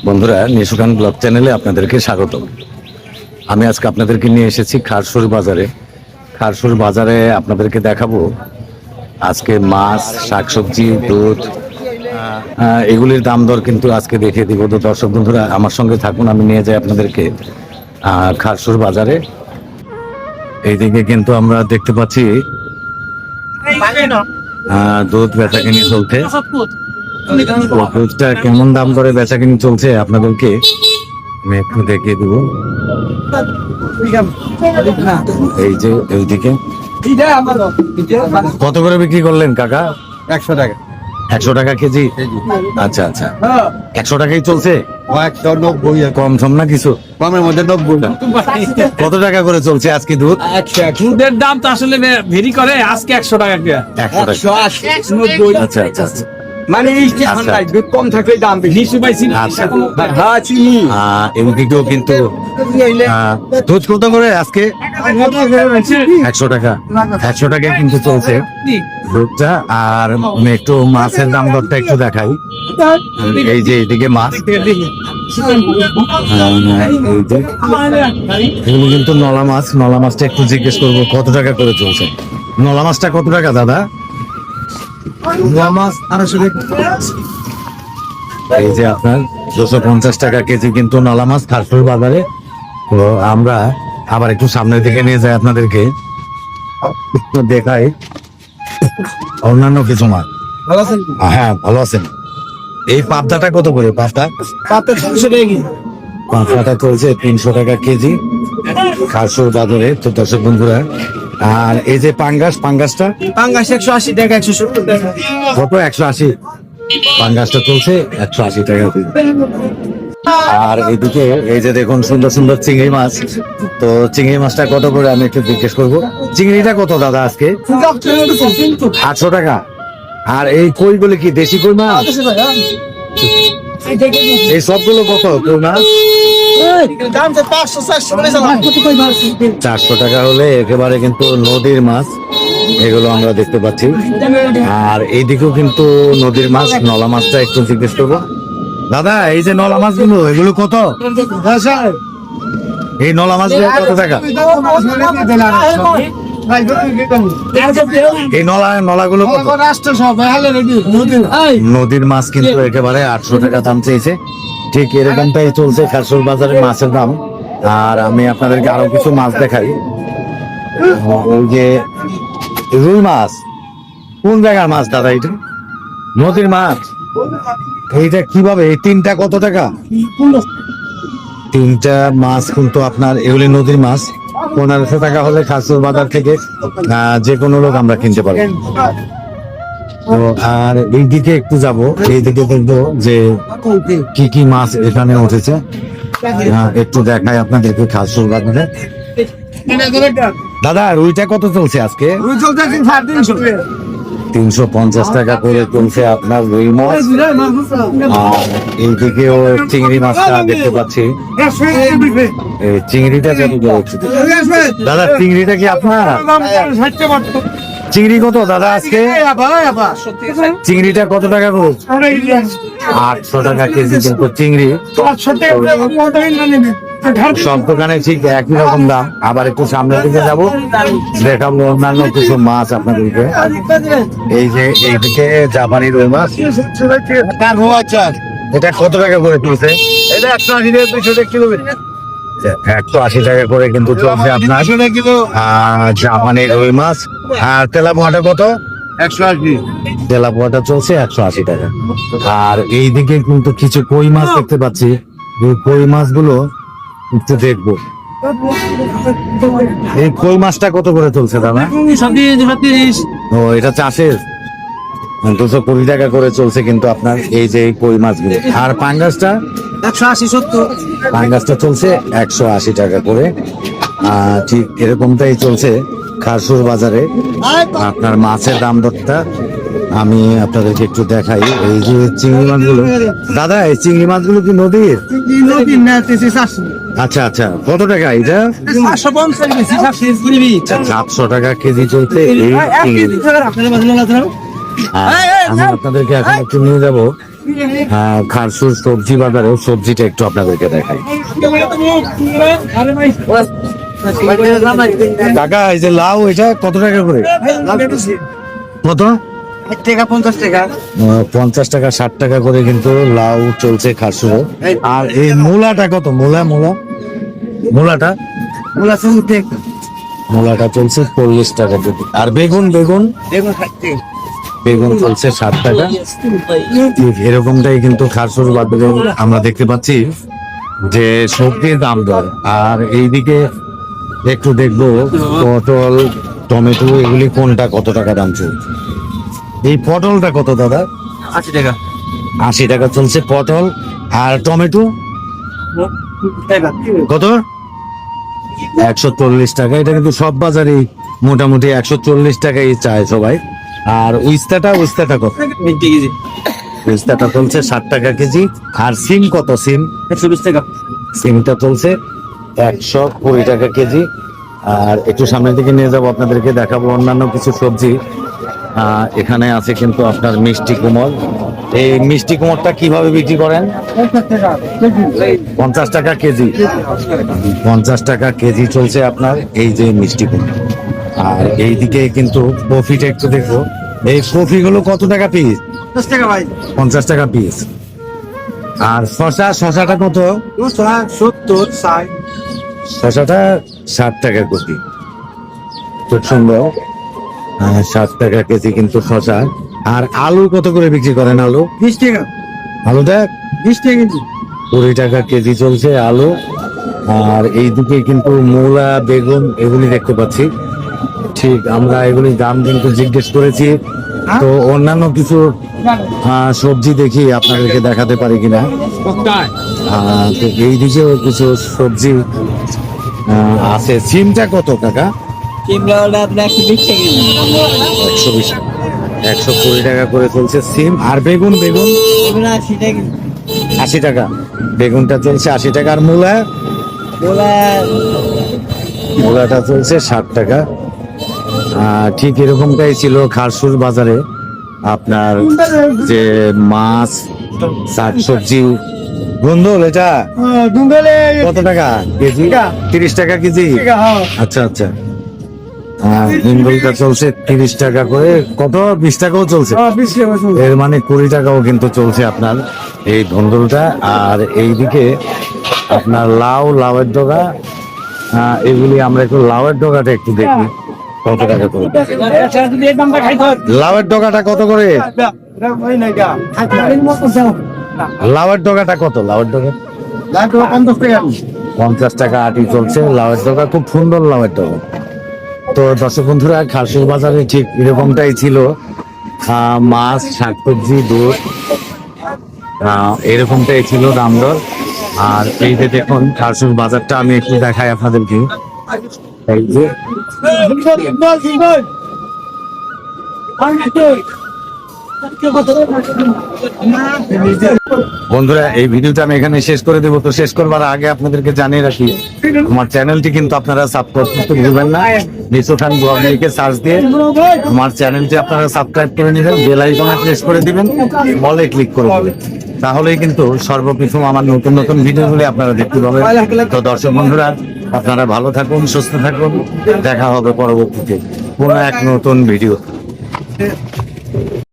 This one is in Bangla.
বন্ধুরা, নিশু খান ব্লগ চ্যানেলে আপনাদেরকে স্বাগত। আমি আজকে আপনাদেরকে নিয়ে এসেছি খারসুর বাজারে। খারসুর বাজারে আপনাদেরকে দেখাবো আজকে মাছ, শাকসবজি, দুধ, এগুলির দাম দর কিন্তু আজকে দেখিয়ে দিব। তো দর্শক বন্ধুরা, আমার সঙ্গে থাকুন, আমি নিয়ে যাই আপনাদেরকে খারসুর বাজারে। এইদিকে কিন্তু আমরা দেখতে পাচ্ছি দুধ বেচাকিনি চলছে। দুধটা কেমন দাম করে বেচাকিনি চলছে আপনাদেরকে আমি একটু দেখিয়ে দেবো। এই যে এইদিকে কত করে বিক্রি করলেন কাকা? 100 টাকা। 100 টাকা কেজি? আচ্ছা আচ্ছা, 100 টাকাই চলছে? 190। কম সম না কিছু? কমের মধ্যে 90। কত টাকা করে চলছে আজকে দুধ? দুধের দাম তো আসলে ভেরি করে, আজকে 100 টাকা করে। 100 টাকা। 180, 90। আচ্ছা আচ্ছা আচ্ছা। মানে দুধ কম থাকলে দাম বেশি। নিশু পাইছি না। আচ্ছা। হ্যাঁ, চিনি। এদিকেও কিন্তু দুধ কত করে আজকে? 100 টাকা। 100 টাকায় কিন্তু চলছে দুধটা। আর আমি একটু মাছের দাম দরটা একটু দেখাই। এই যে এইদিকে মাছ, এই যে এগুলো কিন্তু নলা মাছ। নলা মাছটা একটু জিজ্ঞেস করবো কত টাকা করে চলছে। নলা মাছটা কত টাকা দাদা? মাছ 250 টাকা। এই যে আপনার 250 টাকা কেজি কিন্তু নলা মাছ খারসুর বাজারে। তো আমরা আবার একটু সামনের দিকে নিয়ে যাই, আপনাদেরকে একটু দেখাই অন্যান্য কিছু মাছ। ভালো আছেন? হ্যাঁ, ভালো আছেন। এই পাবদাটা কত করে? পাবদা 300 টাকা কেজি। পাবদাটা চলছে 300 টাকা কেজি খারসুর বাজারে। তো দর্শক বন্ধুরা, আর এই যে পাঙ্গাস, পাঙ্গাসটা পাঙ্গাস 180 টাকা, 170 টাকা। কত? 180। পাঙ্গাসটা চলছে 180 টাকা কেজি। আর এদিকে এই যে দেখুন সুন্দর সুন্দর চিংড়ি মাছ। তো চিংড়ি মাছটা কত করে আমি একটু জিজ্ঞেস করবো। চিংড়িটা কত দাদা আজকে? 800 টাকা। আর এই কইগুলো কি দেশি কই মাছ? এই সবগুলো কত কই মাছ? 400 টাকা হলে একেবারে কিন্তু নদীর মাছ এগুলো আমরা দেখতে পাচ্ছি। আর এইদিকেও কিন্তু নদীর মাছ, নলা মাছটা একটু জিজ্ঞেস করবো। দাদা, এই যে নলা মাছগুলো এগুলো কত? এই নলা মাছগুলো কত টাকা? এই নলাগুলো কত? নদীর মাছ কিন্তু একেবারে 800 টাকা দাম চেয়েছে। ঠিক এরকমটাই চলছে খারসুর বাজারে মাছের দাম। আর আমি আপনাদেরকে আরো কিছু মাছ দেখাই। ওই যে রুই মাছ, কোন জায়গার মাছ দাদা? এটা নদীর মাছ। এইটা কিভাবে? এই তিনটা কত টাকা? তিনটা মাছ কিন্তু আপনার এগুলি নদীর মাছ। 1500 টাকা হলে খারসুর বাজার থেকে যে কোনো লোক আমরা কিনতে পারবো। তো আর এই দিকে একটু যাবো, এই দিকে দেখবো যে কি কি মাছ এখানে উঠেছে। একটু দেখাই আপনাদেরকে খারসুর বাজারে। দাদা, রুইটা কত চলছে আজকে? 350 টাকা করে চলছে আপনার রুই মাছ। আর এইদিকেও চিংড়ি মাছটা দেখতে পাচ্ছি। এই চিংড়িটা কত যাচ্ছে দাদা? চিংড়িটা কি আপনার? চিংড়ি কত দাদা আজকে? চিংড়িটা কত টাকা করে? 800 টাকা কেজি কিন্তু চিংড়ি। সব দোকানে ঠিক একই রকম দাম। আবার একটু সামনের দিকে যাবো, দেখাবো অন্যান্য কিছু মাছ আপনাদেরকে। এই যে এইদিকে জাপানি রুই মাছ, এটা কত টাকা করে তুলছে? এটা 180 টাকা, 200 টাকা কিলো। 180 টাকা করে কিন্তু চলছে আপনার জাপানি রুই মাছ। আর তেলাপোয়াটা কত? 180। তেলাপোয়াটা চলছে 180 টাকা। আর এইদিকে কিন্তু কিছু কই মাছ দেখতে পাচ্ছি। এই কই মাছগুলো একটু দেখবো। এই কই মাছটা কত করে চলছে দাদা? ও, এটা চাষের 220 টাকা করে চলছে কিন্তু আপনার এই যে কই মাছগুলো। আর পাঙ্গাসটা 180, 70। পাঙ্গাসটা চলছে 180 টাকা করে। ঠিক এরকমটাই চলছে খারসুর বাজারে আপনার মাছের দাম দরটা। আমি আপনাদেরকে একটু দেখাই। এই যে চিংড়ি মাছগুলো দাদা, এই চিংড়ি মাছগুলো কি নদীর? আচ্ছা আচ্ছা, কত টাকা এটা? 700 টাকা কেজি চলছে এই চিংড়ি। আমি আপনাদেরকে এখন একটু নিয়ে যাবো খারসুর সবজি বাজারে সবজিটা একটু আপনাদেরকে দেখাই। কাকা এই যে লাউ এটা কত টাকা করে? কত? 50 টাকা। 50 টাকা 60 টাকা করে কিন্তু লাউ চলছে খারসুরে। আর এই মূলাটা কত? মূলাটা মূলা 40 টাকা। মূলাটা চলছে 40 টাকা কেজি। আর বেগুন বেগুন 60 টাকা। বেগুন চলছে 60 টাকা। ঠিক এরকমটাই কিন্তু খারসুর বাজারে আমরা দেখতে পাচ্ছি যে সবজির দাম দর। আর এইদিকে একটু দেখবো পটল, টমেটো এগুলি কোনটা কত টাকা দাম চলছে। এই পটলটা কত দাদা? 80 টাকা। 80 টাকা চলছে পটল। আর টমেটো কত? 140 টাকা। এটা কিন্তু সব বাজারেই মোটামুটি 140 টাকাই চায় সবাই। আর উস্তাটা কত? 20 কেজি। উস্তাটা চলছে 60 টাকা কেজি। আর সিম কত? সিম 120 টাকা। সিমটা চলছে 120 টাকা কেজি। আর একটু সামনের দিকে নিয়ে যাবো, আপনাদেরকে দেখাবো অন্যান্য কিছু সবজি। এখানে আছে কিন্তু আপনার মিষ্টি কুমড়। এই মিষ্টি কুমড়টা কিভাবে বিক্রি করেন? 50 টাকা কেজি। 50 টাকা কেজি চলছে আপনার এই যে মিষ্টি কুমড়। আর এইদিকে কিন্তু কফিটা একটু দেখবো। এই কফিগুলো কত টাকা পিস? 10 টাকা ভাই। 50 টাকা পিস। আর শশাটা কত? 70 60। শশাটা 60 টাকা কেজি। খুব সুন্দর। 60 টাকা কেজি কিন্তু শশা। আর আলু কত করে বিক্রি করেন? আলু 20 টাকা। আলুটা 20 টাকা কেজি। 20 টাকা কেজি চলছে আলু। আর এইদিকে কিন্তু মূলা, বেগুন এগুলি দেখতে পাচ্ছি। ঠিক আমরা এগুলি দাম কিন্তু জিজ্ঞেস করেছি। তো অন্যান্য কিছু সবজি দেখি আপনাদেরকে দেখাতে পারি কিনা। তো এই দিকেও কিছু সবজি আছে। সিমটা কত কাকা? কিমলা হলো আপনার 120 টাকা কেজি। 120 120 টাকা করে চলছে সিম। আর বেগুন এগুলো 80 টাকা কেজি। 80 টাকা। বেগুনটা চলছে 80 টাকা। আর মূলাটা চলছে 60 টাকা। ঠিক এরকমটাই ছিল খারসুর বাজারে আপনার যে মাছ, শাকসবজি। গুন্দল এটা কত টাকা কেজি? 30 টাকা কেজি। আচ্ছা আচ্ছা। গুন্দলটা চলছে 30 টাকা করে। কত? 20 টাকাও চলছে। এর মানে 20 টাকাও কিন্তু চলছে আপনার এই ধুন্দুলটা। আর এইদিকে আপনার লাউয়ের ডগা। এগুলি আমরা একটু লাউয়ের ডগাটা একটু দেখি কত টাকা করে। লাউয়ের ডগাটা কত করে? লাউয়ের ডগাটা কত? লাউয়ের ডগা 50 টাকা আটি চলছে লাউয়ের ডগা। খুব সুন্দর লাউয়ের ডগা। তো দর্শক বন্ধুরা, খারসুর বাজারে ঠিক এরকমটাই ছিল। মাছ, শাকসবজি, দুধ এরকমটাই ছিল দাম দর। আর এই যে দেখুন খারসুর বাজারটা আমি একটু দেখাই আপনাদেরকে। এই যে বন্ধুরা, এই ভিডিওটা আমি এখানে শেষ করে দেবো। তো শেষ করবার আগে আপনাদেরকে জানিয়ে রাখি, আমার চ্যানেলটি কিন্তু আপনারা সাবস্ক্রাইব করতে ভুলবেন না। নিশোখান ব্লগ লিখে সার্চ দিয়ে আমার চ্যানেলটি আপনারা সাবস্ক্রাইব করে নেবেন, বেল আইকনে প্রেস করে দিবেন, বলে ক্লিক করে দিবেন। তাহলেই কিন্তু সর্বপ্রথম আমার নতুন নতুন ভিডিওগুলি আপনারা দেখতে পাবেন। তো দর্শক বন্ধুরা, আপনারা ভালো থাকুন, সুস্থ থাকুন। দেখা হবে পরবর্তীতে কোনো এক নতুন ভিডিও।